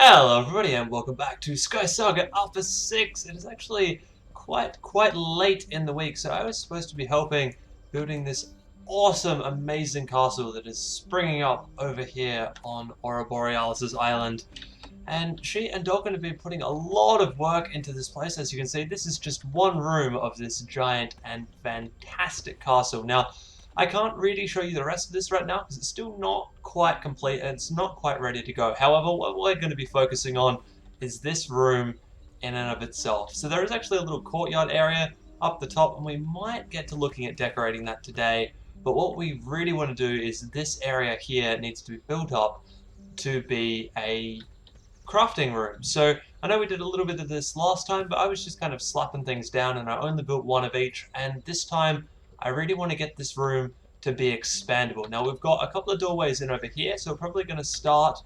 Hello everybody and welcome back to SkySaga Alpha 6. It is actually quite late in the week, so I was supposed to be helping building this awesome, amazing castle that is springing up over here on Aurora Borealis' island. And she and Doc are going to be putting a lot of work into this place. As you can see, this is just one room of this giant and fantastic castle. Now, I can't really show you the rest of this right now because it's still not quite complete and it's not quite ready to go. However, what we're going to be focusing on is this room in and of itself. So there is actually a little courtyard area up the top, and we might get to looking at decorating that today. But what we really want to do is this area here needs to be built up to be a crafting room. So I know we did a little bit of this last time, but I was just kind of slapping things down and I only built one of each, and this time I really want to get this room to be expandable. Now we've got a couple of doorways in over here, so we're probably going to start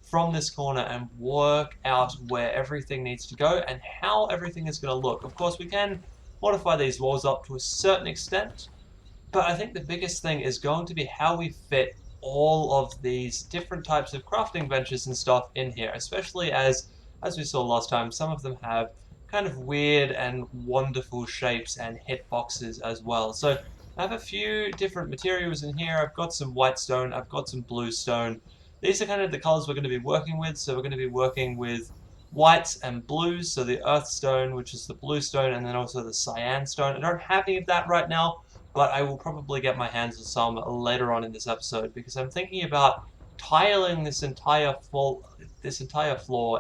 from this corner and work out where everything needs to go and how everything is going to look. Of course, we can modify these walls up to a certain extent, but I think the biggest thing is going to be how we fit all of these different types of crafting benches and stuff in here, especially as we saw last time, some of them have kind of weird and wonderful shapes and hitboxes as well. So I have a few different materials in here. I've got some white stone, I've got some blue stone. These are kind of the colors we're going to be working with. So we're going to be working with whites and blues, so the earth stone, which is the blue stone, and then also the cyan stone. I don't have any of that right now, but I will probably get my hands on some later on in this episode because I'm thinking about tiling this entire floor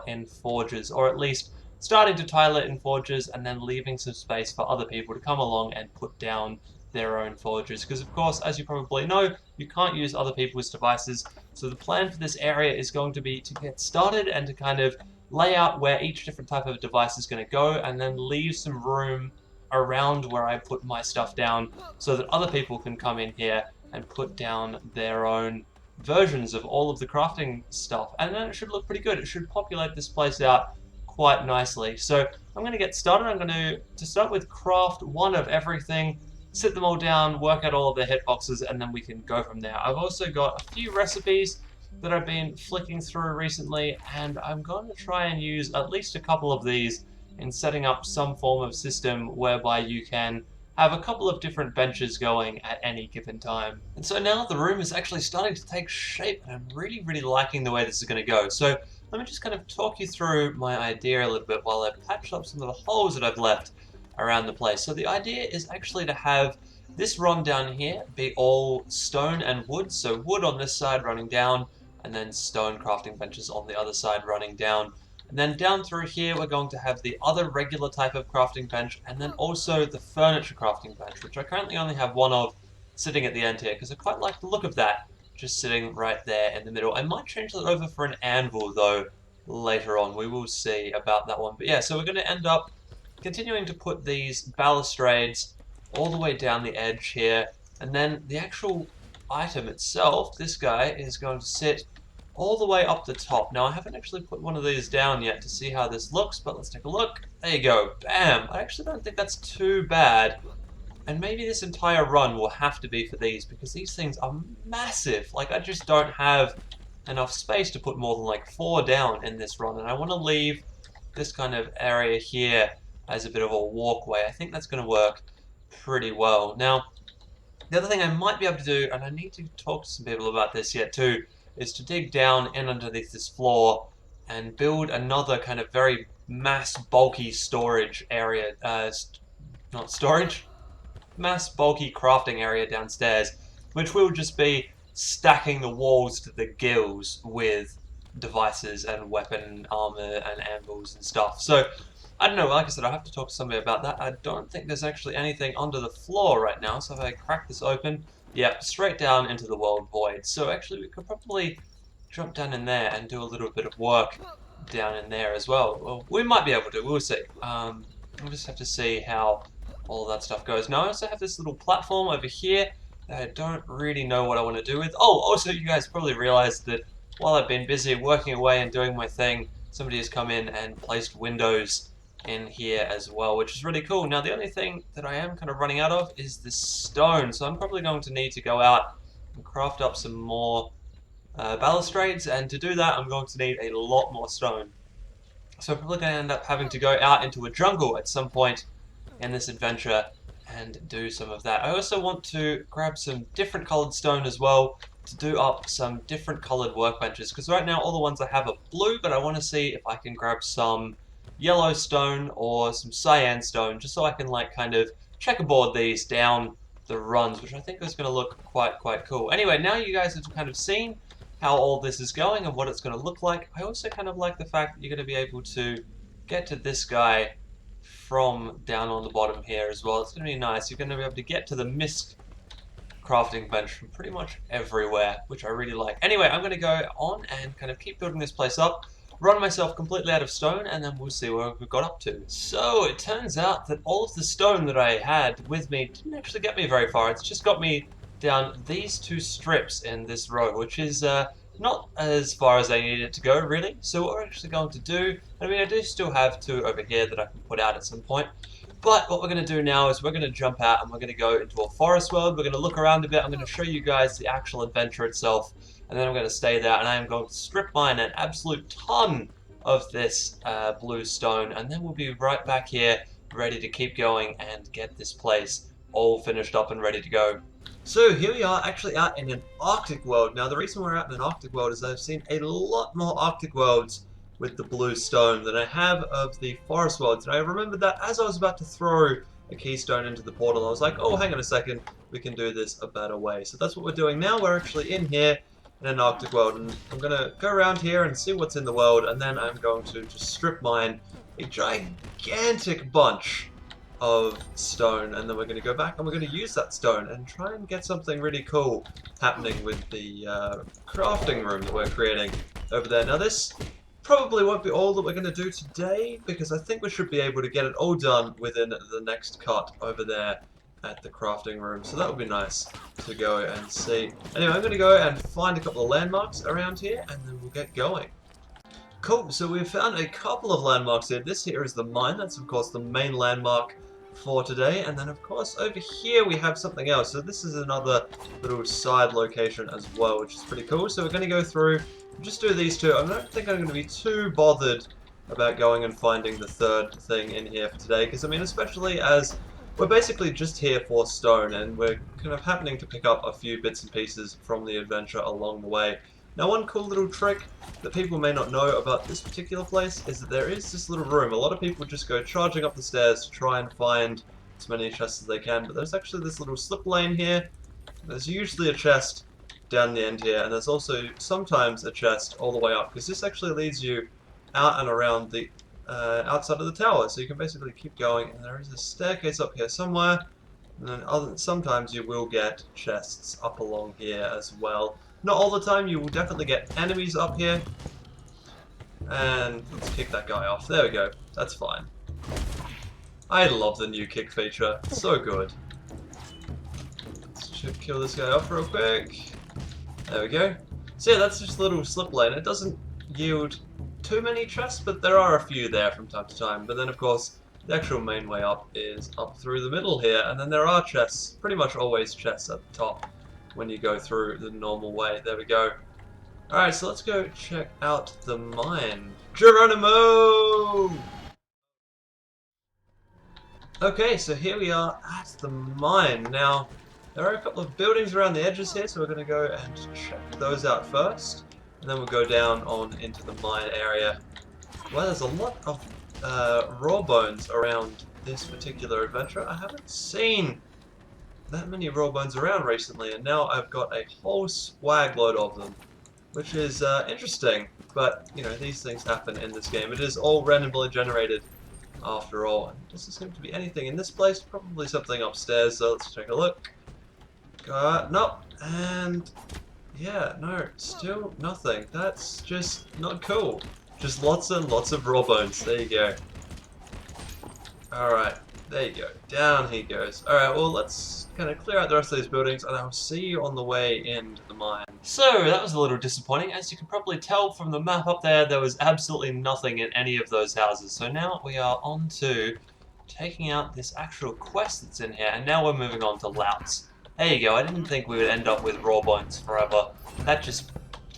in forges, or at least starting to tile it in forges and then leaving some space for other people to come along and put down their own forges. Because of course, as you probably know, you can't use other people's devices. So the plan for this area is going to be to get started and to kind of lay out where each different type of device is going to go, and then leave some room around where I put my stuff down so that other people can come in here and put down their own versions of all of the crafting stuff. And then it should look pretty good. It should populate this place out quite nicely. So I'm going to get started. I'm going to start with craft one of everything, sit them all down, work out all of the hitboxes, and then we can go from there. I've also got a few recipes that I've been flicking through recently, and I'm going to try and use at least a couple of these in setting up some form of system whereby you can have a couple of different benches going at any given time. And so now the room is actually starting to take shape, and I'm really liking the way this is going to go. So let me just kind of talk you through my idea a little bit while I patch up some of the holes that I've left around the place. So the idea is actually to have this run down here be all stone and wood, so wood on this side running down, and then stone crafting benches on the other side running down. And then down through here we're going to have the other regular type of crafting bench, and then also the furniture crafting bench, which I currently only have one of sitting at the end here because I quite like the look of that just sitting right there in the middle. I might change that over for an anvil though later on. We will see about that one. But yeah, so we're going to end up continuing to put these balustrades all the way down the edge here, and then the actual item itself, this guy, is going to sit all the way up the top. Now I haven't actually put one of these down yet to see how this looks, but let's take a look. There you go, bam! I actually don't think that's too bad. And maybe this entire run will have to be for these, because these things are massive. Like, I just don't have enough space to put more than like 4 down in this run, and I want to leave this kind of area here as a bit of a walkway. I think that's going to work pretty well. Now, the other thing I might be able to do, and I need to talk to some people about this yet too, is to dig down in underneath this floor and build another kind of very bulky storage area. Not storage, bulky crafting area downstairs, which will just be stacking the walls to the gills with devices and weapon armor and anvils and stuff. So I don't know, like I said, I have to talk to somebody about that. I don't think there's actually anything under the floor right now, so if I crack this open, yep, straight down into the world void. So actually we could probably jump down in there and do a little bit of work down in there as well. Well, we might be able to, we'll see. We'll just have to see how all of that stuff goes. Now I also have this little platform over here that I don't really know what I want to do with. Oh, also you guys probably realized that while I've been busy working away and doing my thing, somebody has come in and placed windows in here as well, which is really cool. Now the only thing that I am kind of running out of is the stone, so I'm probably going to need to go out and craft up some more balustrades, and to do that I'm going to need a lot more stone. So I'm probably going to end up having to go out into a jungle at some point in this adventure and do some of that. I also want to grab some different colored stone as well to do up some different colored workbenches, because right now all the ones I have are blue, but I want to see if I can grab some yellow stone or some cyan stone just so I can like kind of checkerboard these down the runs, which I think is going to look quite cool. Anyway, now you guys have kind of seen how all this is going and what it's going to look like. I also kind of like the fact that you're going to be able to get to this guy from down on the bottom here as well. It's going to be nice. You're going to be able to get to the mist crafting bench from pretty much everywhere, which I really like. Anyway, I'm going to go on and kind of keep building this place up, run myself completely out of stone, and then we'll see where we've got up to. So it turns out that all of the stone that I had with me didn't actually get me very far. It's just got me down these two strips in this row, which is not as far as I needed it to go, really. So what we're actually going to do, I mean, I do still have two over here that I can put out at some point, but what we're going to do now is we're going to jump out and we're going to go into a forest world. We're going to look around a bit. I'm going to show you guys the actual adventure itself, and then I'm going to stay there, and I am going to strip mine an absolute ton of this blue stone, and then we'll be right back here ready to keep going and get this place all finished up and ready to go. So here we are actually out in an Arctic world. Now the reason we're out in an Arctic world is I've seen a lot more Arctic worlds with the blue stone than I have of the forest worlds. And I remembered that as I was about to throw a keystone into the portal, I was like, oh, hang on a second, we can do this a better way. So that's what we're doing now. We're actually in here in an Arctic world, and I'm going to go around here and see what's in the world, and then I'm going to just strip mine a gigantic bunch of stone, and then we're going to go back and we're going to use that stone and try and get something really cool happening with the crafting room that we're creating over there. Now this probably won't be all that we're going to do today, because I think we should be able to get it all done within the next cut over there at the crafting room, so that would be nice to go and see. Anyway, I'm going to go and find a couple of landmarks around here, and then we'll get going. Cool, so we've found a couple of landmarks here. This here is the mine. That's of course the main landmark for today, and then of course over here we have something else. So this is another little side location as well, which is pretty cool. So we're going to go through and just do these two. I don't think I'm going to be too bothered about going and finding the third thing in here for today, because I mean, especially as we're basically just here for stone, and we're kind of happening to pick up a few bits and pieces from the adventure along the way. Now, one cool little trick that people may not know about this particular place is that there is this little room. A lot of people just go charging up the stairs to try and find as many chests as they can, but there's actually this little slip lane here. There's usually a chest down the end here, and there's also sometimes a chest all the way up, because this actually leads you out and around the outside of the tower, so you can basically keep going, and there is a staircase up here somewhere, and then sometimes you will get chests up along here as well. Not all the time, you will definitely get enemies up here. And let's kick that guy off. There we go. That's fine. I love the new kick feature. It's so good. Let's kill this guy off real quick. There we go. So yeah, that's just a little slip lane. It doesn't yield too many chests, but there are a few there from time to time. But then of course, the actual main way up is up through the middle here. And then there are chests, pretty much always chests at the top when you go through the normal way. There we go. Alright, so let's go check out the mine. Geronimo! Okay, so here we are at the mine. Now, there are a couple of buildings around the edges here, so we're going to go and check those out first. And then we'll go down on into the mine area. Well, there's a lot of raw bones around this particular adventure. I haven't seen that many raw bones around recently, and now I've got a whole swag load of them, which is interesting. But you know, these things happen in this game. It is all randomly generated after all. And doesn't seem to be anything in this place. Probably something upstairs. So let's take a look. Nope. And yeah, no, still nothing. That's just not cool. Just lots and lots of raw bones. There you go. All right. There you go. Down he goes. Alright, well, let's kind of clear out the rest of these buildings, and I'll see you on the way into the mine. So, that was a little disappointing. As you can probably tell from the map up there, there was absolutely nothing in any of those houses. So now we are on to taking out this actual quest that's in here, and now we're moving on to louts. There you go. I didn't think we would end up with raw bones forever. That just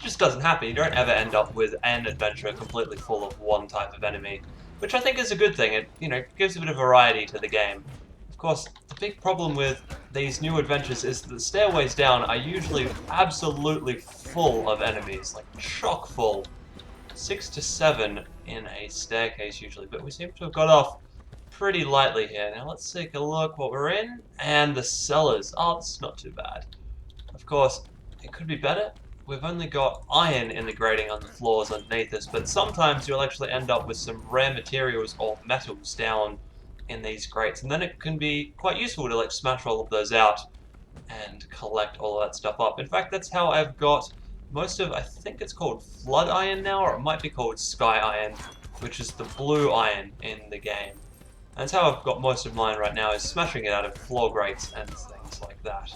just doesn't happen. You don't ever end up with an adventure completely full of one type of enemy, which I think is a good thing. It, gives a bit of variety to the game. Of course, the big problem with these new adventures is that the stairways down are usually absolutely full of enemies, like chock full. 6 to 7 in a staircase usually, but we seem to have got off pretty lightly here. Now let's take a look what we're in, and the cellars. Oh, it's not too bad. Of course, it could be better. We've only got iron in the grating on the floors underneath us, but sometimes you'll actually end up with some rare materials or metals down in these grates, and then it can be quite useful to like smash all of those out and collect all of that stuff up. In fact, that's how I've got most of, I think it's called Flood Iron now, or it might be called Sky Iron, which is the blue iron in the game. And that's how I've got most of mine right now, is smashing it out of floor grates and things like that.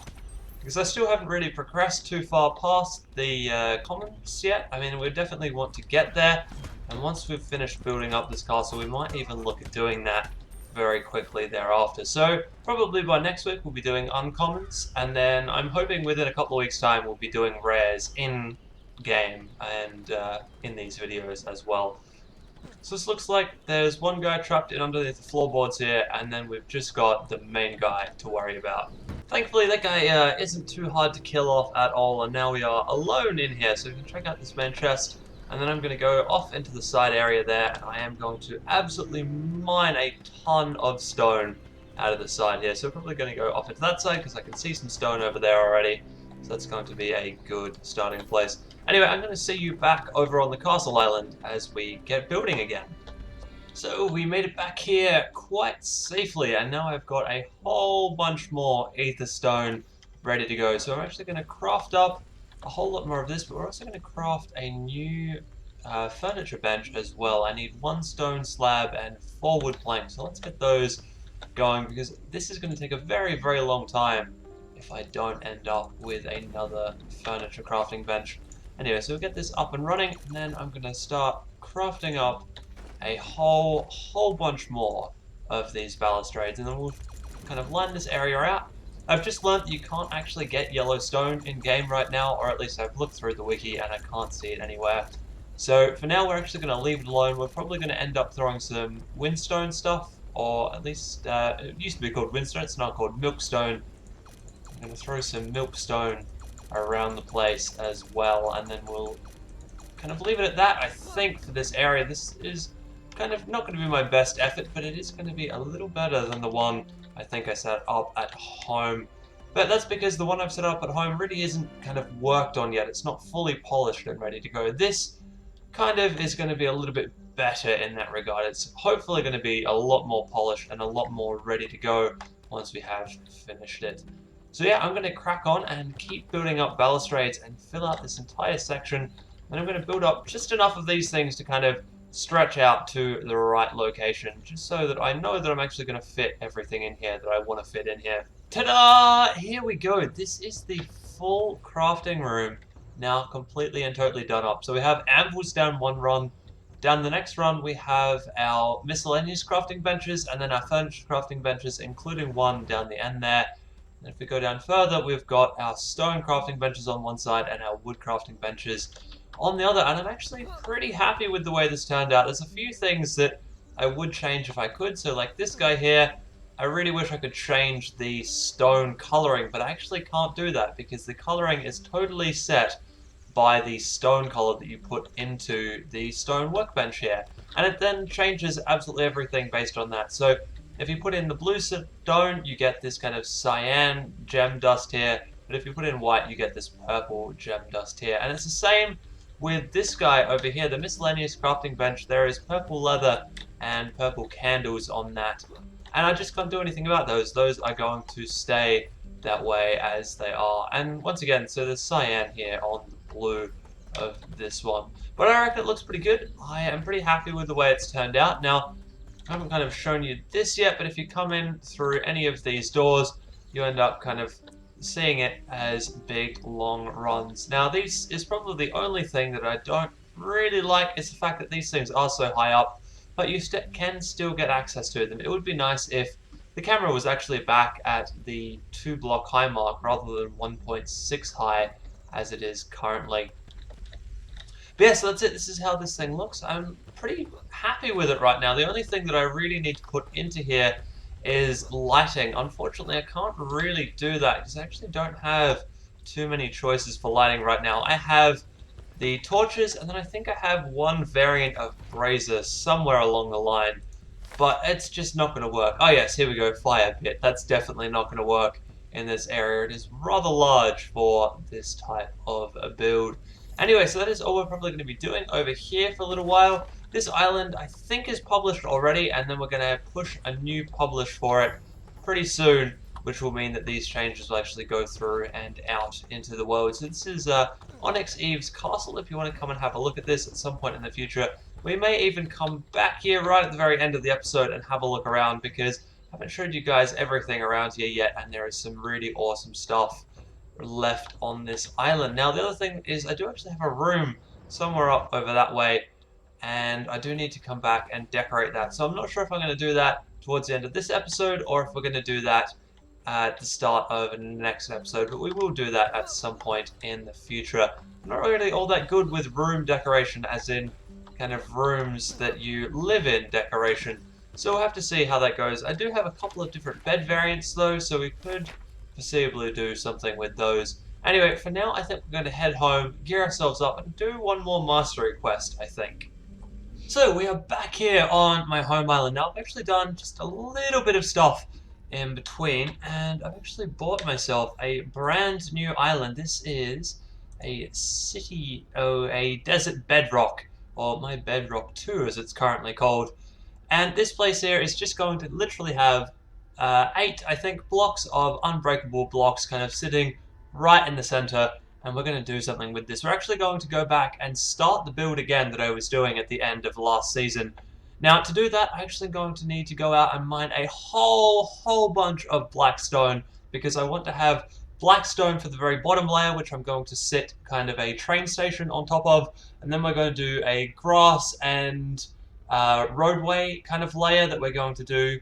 Because I still haven't really progressed too far past the commons yet. I mean, we definitely want to get there, and once we've finished building up this castle, we might even look at doing that very quickly thereafter. So probably by next week we'll be doing uncommons, and then I'm hoping within a couple of weeks' time we'll be doing rares in game and in these videos as well. So this looks like there's one guy trapped in underneath the floorboards here, and then we've just got the main guy to worry about. Thankfully that guy isn't too hard to kill off at all, and now we are alone in here, so we can check out this main chest. And then I'm going to go off into the side area there, and I am going to absolutely mine a ton of stone out of the side here. So we're probably going to go off into that side, because I can see some stone over there already. So that's going to be a good starting place. Anyway, I'm going to see you back over on the castle island as we get building again. So we made it back here quite safely, and now I've got a whole bunch more ether stone ready to go. So I'm actually going to craft up a whole lot more of this, but we're also going to craft a new furniture bench as well. I need 1 stone slab and 4 wood planks, so let's get those going, because this is going to take a very, very long time if I don't end up with another furniture crafting bench. Anyway, so we'll get this up and running, and then I'm going to start crafting up a whole bunch more of these balustrades, and then we'll kind of line this area out. I've just learned that you can't actually get yellow stone in game right now, or at least I've looked through the wiki and I can't see it anywhere. So for now we're actually going to leave it alone. We're probably going to end up throwing some windstone stuff, or at least it used to be called windstone, it's now called milkstone. I'm going to throw some milkstone around the place as well, and then we'll kind of leave it at that, I think, for this area. This is kind of not going to be my best effort, but it is going to be a little better than the one I think I set up at home. But that's because the one I've set up at home really isn't kind of worked on yet. It's not fully polished and ready to go. This kind of is going to be a little bit better in that regard. It's hopefully going to be a lot more polished and a lot more ready to go once we have finished it. So yeah, I'm going to crack on and keep building up balustrades and fill out this entire section. And I'm going to build up just enough of these things to kind of stretch out to the right location, just so that I know that I'm actually going to fit everything in here that I want to fit in here. Ta-da! Here we go. This is the full crafting room, now completely and totally done up. So we have anvils down one run. Down the next run we have our miscellaneous crafting benches, and then our furniture crafting benches, including one down the end there. And if we go down further, we've got our stone crafting benches on one side and our wood crafting benches on the other, and I'm actually pretty happy with the way this turned out. There's a few things that I would change if I could, so like this guy here, I really wish I could change the stone coloring, but I actually can't do that because the coloring is totally set by the stone color that you put into the stone workbench here, and it then changes absolutely everything based on that. So if you put in the blue stone, you get this kind of cyan gem dust here, but if you put in white, you get this purple gem dust here, and it's the same with this guy over here, the miscellaneous crafting bench. There is purple leather and purple candles on that, and I just can't do anything about those. Those are going to stay that way as they are. And once again, so there's cyan here on the blue of this one, but I reckon it looks pretty good. I am pretty happy with the way it's turned out. Now, I haven't kind of shown you this yet, but if you come in through any of these doors, you end up kind of seeing it as big, long runs. Now, this is probably the only thing that I don't really like, is the fact that these things are so high up, but you can still get access to them. It would be nice if the camera was actually back at the 2 block high mark rather than 1.6 high as it is currently. But yeah, so that's it. This is how this thing looks. I'm pretty happy with it right now. The only thing that I really need to put into here is lighting. Unfortunately, I can't really do that because I actually don't have too many choices for lighting right now. I have the torches, and then I think I have one variant of brazier somewhere along the line. But it's just not going to work. Oh yes, here we go, fire pit. That's definitely not going to work in this area. It is rather large for this type of a build. Anyway, so that is all we're probably going to be doing over here for a little while. This island, I think, is published already, and then we're going to push a new publish for it pretty soon, which will mean that these changes will actually go through and out into the world. So this is Onyx Eve's castle. If you want to come and have a look at this at some point in the future, we may even come back here right at the very end of the episode and have a look around, because I haven't showed you guys everything around here yet, and there is some really awesome stuff left on this island. Now, the other thing is I do actually have a room somewhere up over that way, and I do need to come back and decorate that. So I'm not sure if I'm going to do that towards the end of this episode, or if we're going to do that at the start of the next episode, but we will do that at some point in the future. I'm not really all that good with room decoration, as in kind of rooms that you live in decoration. So we'll have to see how that goes. I do have a couple of different bed variants though, so we could foreseeably do something with those. Anyway, for now I think we're going to head home, gear ourselves up, and do one more mastery quest, I think. So we are back here on my home island now. I've actually done just a little bit of stuff in between, and I've actually bought myself a brand new island. This is a desert bedrock, or my bedrock 2 as it's currently called. And this place here is just going to literally have 8, I think, blocks of unbreakable blocks kind of sitting right in the center, and we're going to do something with this. We're actually going to go back and start the build again that I was doing at the end of last season. Now, to do that, I'm actually going to need to go out and mine a whole bunch of blackstone, because I want to have blackstone for the very bottom layer, which I'm going to sit kind of a train station on top of, and then we're going to do a grass and roadway kind of layer that we're going to do.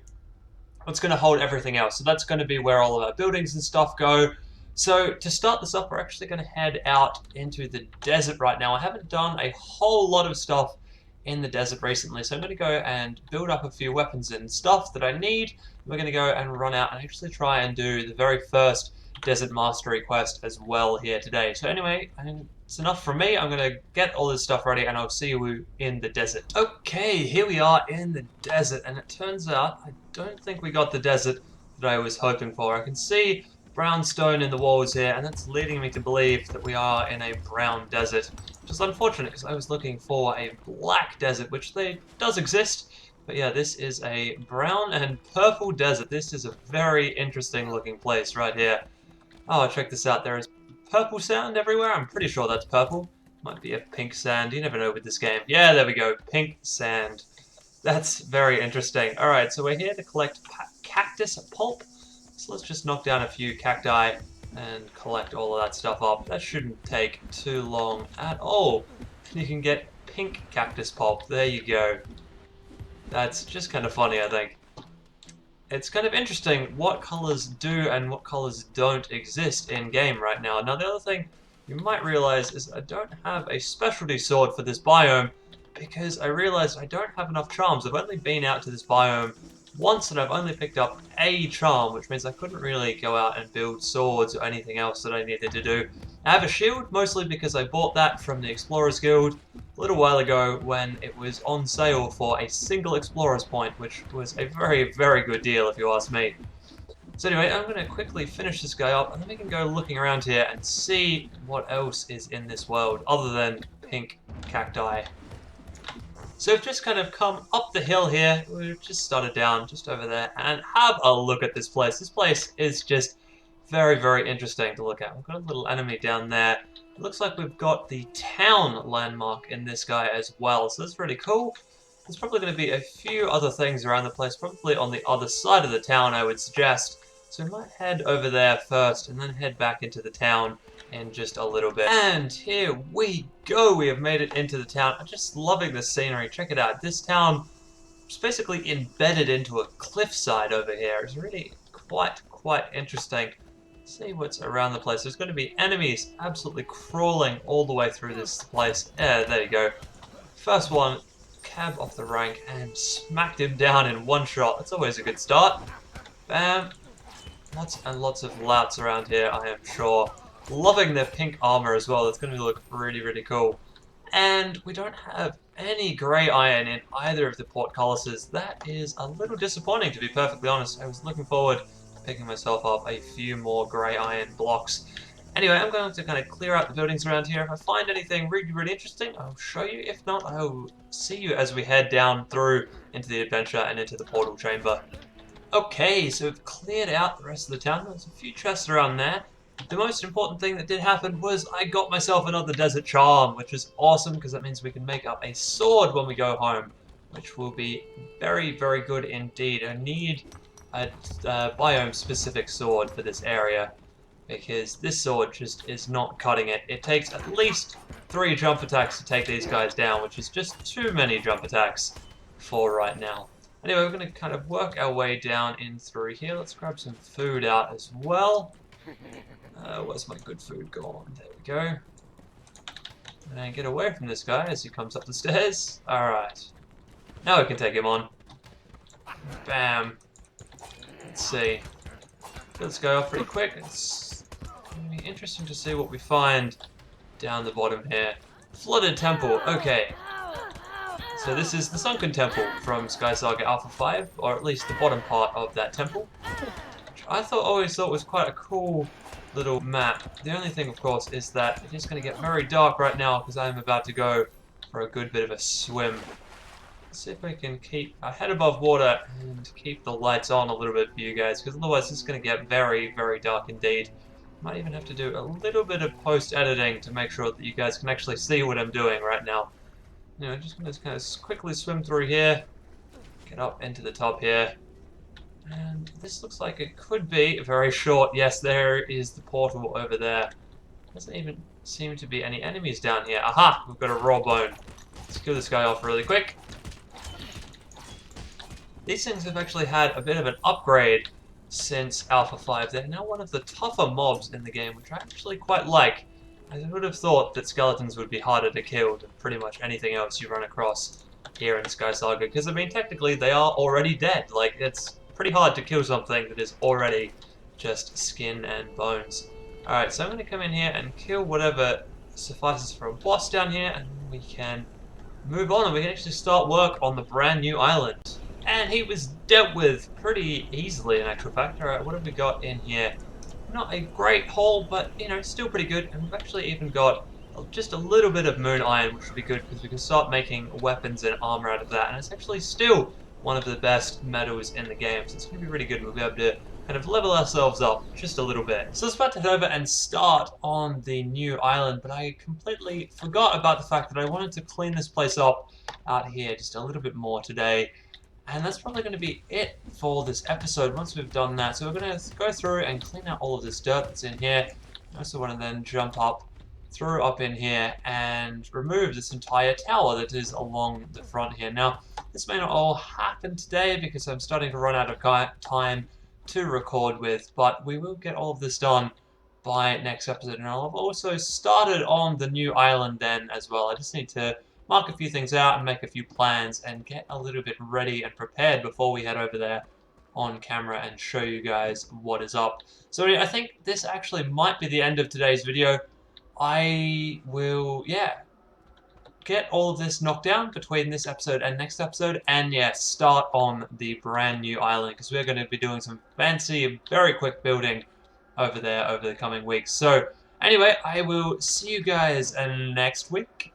It's going to hold everything else. So that's going to be where all of our buildings and stuff go. So to start this up, we're actually going to head out into the desert right now. I haven't done a whole lot of stuff in the desert recently, so I'm going to go and build up a few weapons and stuff that I need. We're going to go and run out and actually try and do the very first desert mastery quest as well here today. So anyway, it's enough from me. I'm going to get all this stuff ready, and I'll see you in the desert. Okay, here we are in the desert, and it turns out I don't think we got the desert that I was hoping for. I can see brown stone in the walls here, and that's leading me to believe that we are in a brown desert, which is unfortunate because I was looking for a black desert, which does exist. But yeah, this is a brown and purple desert. This is a very interesting looking place right here. Oh, check this out. There is purple sand everywhere. I'm pretty sure that's purple. Might be a pink sand. You never know with this game. Yeah, there we go. Pink sand. That's very interesting. Alright, so we're here to collect cactus pulp. So let's just knock down a few cacti and collect all of that stuff up. That shouldn't take too long at all. You can get pink cactus pulp. There you go. That's just kind of funny, I think. It's kind of interesting what colors do and what colors don't exist in-game right now. Now, the other thing you might realize is I don't have a specialty sword for this biome, because I realized I don't have enough charms. I've only been out to this biome once, and I've only picked up a charm, which means I couldn't really go out and build swords or anything else that I needed to do. I have a shield, mostly because I bought that from the Explorers Guild a little while ago when it was on sale for a single Explorers point, which was a very, very good deal if you ask me. So anyway, I'm going to quickly finish this guy up, and then we can go looking around here and see what else is in this world other than pink cacti. So we've just kind of come up the hill here. We've just started down just over there, and have a look at this place. This place is just very, very interesting to look at. We've got a little enemy down there. It looks like we've got the town landmark in this guy as well, so that's really cool. There's probably going to be a few other things around the place, probably on the other side of the town, I would suggest. So we might head over there first, and then head back into the town in just a little bit. And here we go! We have made it into the town. I'm just loving this scenery. Check it out. This town is basically embedded into a cliffside over here. It's really quite interesting. see what's around the place. There's going to be enemies absolutely crawling all the way through this place. Yeah, there you go. First one, cab off the rank and smacked him down in one shot. That's always a good start. Bam. Lots and lots of louts around here, I am sure. Loving their pink armor as well. That's going to look really, really cool. And we don't have any grey iron in either of the portcullises. That is a little disappointing, to be perfectly honest. I was looking forward to picking myself up a few more grey iron blocks. Anyway, I'm going to kind of clear out the buildings around here. If I find anything really, really interesting, I'll show you. If not, I'll see you as we head down through into the adventure and into the portal chamber. Okay, so we've cleared out the rest of the town. There's a few chests around there. The most important thing that did happen was I got myself another desert charm, which is awesome because that means we can make up a sword when we go home, which will be very, very good indeed. I need a biome-specific sword for this area because this sword just is not cutting it. It takes at least 3 jump attacks to take these guys down, which is just too many jump attacks for right now. Anyway, we're going to kind of work our way down in through here. Let's grab some food out as well. Where's my good food gone? There we go. And get away from this guy as he comes up the stairs. Alright. Now we can take him on. Bam. Let's see. Let's go off pretty quick. It's going to be interesting to see what we find down the bottom here. Flooded temple. Okay. So this is the Sunken Temple from SkySaga Alpha 5, or at least the bottom part of that temple. Which I always thought was quite a cool little map. The only thing, of course, is that it is going to get very dark right now because I'm about to go for a good bit of a swim. Let's see if we can keep our head above water and keep the lights on a little bit for you guys, because otherwise it's going to get very, very dark indeed. Might even have to do a little bit of post-editing to make sure that you guys can actually see what I'm doing right now. You know, just going to kind of quickly swim through here, get up into the top here, and this looks like it could be very short. Yes, there is the portal over there. Doesn't even seem to be any enemies down here. Aha! We've got a raw bone. Let's kill this guy off really quick. These things have actually had a bit of an upgrade since Alpha 5. They're now one of the tougher mobs in the game, which I actually quite like. I would have thought that skeletons would be harder to kill than pretty much anything else you run across here in SkySaga, because I mean technically they are already dead. Like, it's pretty hard to kill something that is already just skin and bones. Alright, so I'm going to come in here and kill whatever suffices for a boss down here, and we can move on and we can actually start work on the brand new island. And he was dealt with pretty easily in actual fact. Alright, what have we got in here? Not a great haul, but, you know, still pretty good. And we've actually even got just a little bit of moon iron, which would be good because we can start making weapons and armor out of that. And it's actually still one of the best metals in the game, so it's going to be really good. We'll be able to kind of level ourselves up just a little bit. So let's about to head over and start on the new island, but I completely forgot about the fact that I wanted to clean this place up out here just a little bit more today. And that's probably going to be it for this episode once we've done that. So we're going to go through and clean out all of this dirt that's in here. I also want to then jump up in here and remove this entire tower that is along the front here. Now, this may not all happen today because I'm starting to run out of time to record with, but we will get all of this done by next episode. And I'll have also started on the new island then as well. I just need to mark a few things out and make a few plans and get a little bit ready and prepared before we head over there on camera and show you guys what is up. So I think this actually might be the end of today's video. I will, get all of this knocked down between this episode and next episode, and start on the brand new island, because we're going to be doing some fancy, very quick building over there over the coming weeks. So anyway, I will see you guys next week.